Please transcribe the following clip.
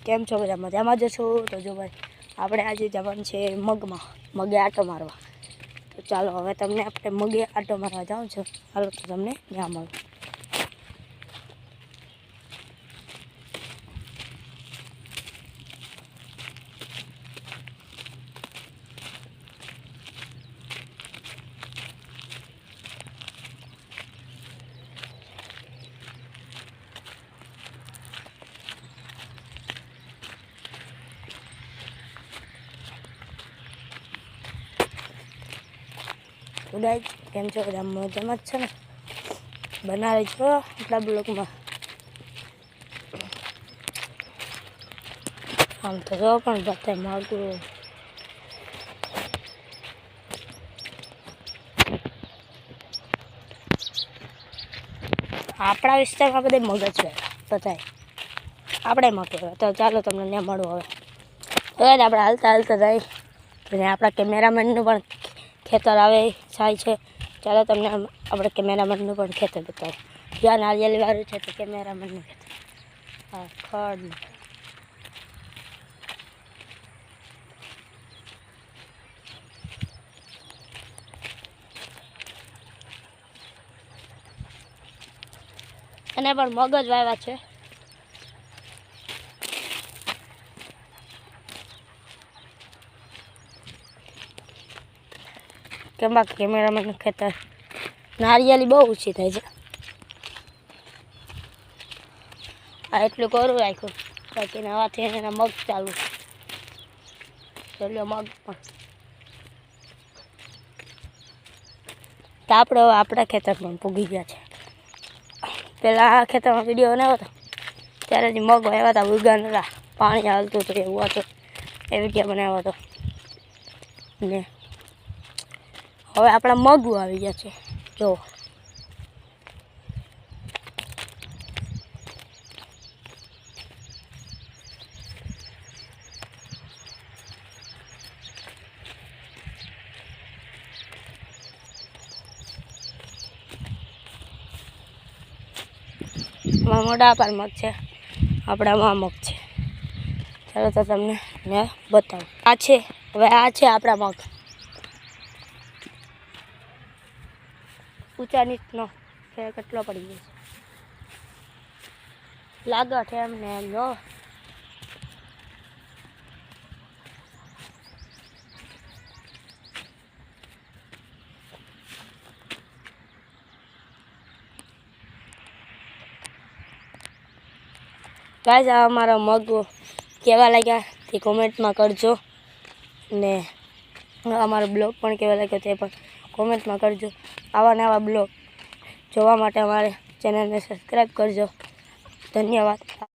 કેમ છો બધા મજામાં જ છો? તો જો ભાઈ આપણે આજે જવાનું છે મગે આટો મારવા. તો ચાલો હવે તમને આપણે મગે આટો મારવા જાઉં છું. ચાલો તો તમને ત્યાં મળું. તો ગાઈસ કેમ છો બધા મજામાં જ છે ને? બનાવી છો એટલા બ્લોકમાં આમ તો જો પણ બતાય માગું આપણા વિસ્તારમાં બધે મગજ છે બતાય આપણે મગે. તો ચાલો તમને ત્યાં મળું. હવે આપણે હાલતા જાય અને આપણા કેમેરામેનનું પણ ખેતર આવે થાય છે. ચાલો તમને આપણે કેમેરામેનનું પણ ખેતર બતાવે. જ્યાં નારિયેળી વાળું છે તો કેમેરામેનનું ખેતર. હા ખડ અને પણ મગજ વાવ્યા છે. કેમ કેમેરામેનનું ખેતર નારિયેળી બહુ ઓછી થાય છે. આ એટલું કોરું રાખ્યું બાકી નવાથી એના મગ ચાલુ એટલે મગ પણ તો આપણે આપણા ખેતરમાં પૂગી ગયા છે. પહેલાં આ ખેતરમાં વિડીયો બનાવ્યો હતો ત્યારે જ મગ વાવ્યા હતા. ઉગા નતા, પાણી હાલતું હતું એવું હતું એ વિડીયો બનાવ્યો હતો. ને હવે આપણા મગ આવી ગયા છે. જો મોટા પર મગ છે, આપણામાં મગ છે. ચાલો તો તમને મેં બતાવું. આ છે હવે આ છે આપણા મગ. ઊંચા નીચનો ફેર કેટલો પડી ગયો છે લાગે છે એમને એમ જો. ગાઈસ આ અમારા મગ કેવા લાગ્યા તે કોમેન્ટમાં કરજો. ને અમારો બ્લોગ પણ કેવા લાગ્યો તે પણ કોમેન્ટમાં કરજો. આવા નવા બ્લોગ જોવા માટે અમારે ચેનલને સબસ્ક્રાઈબ કરજો. ધન્યવાદ.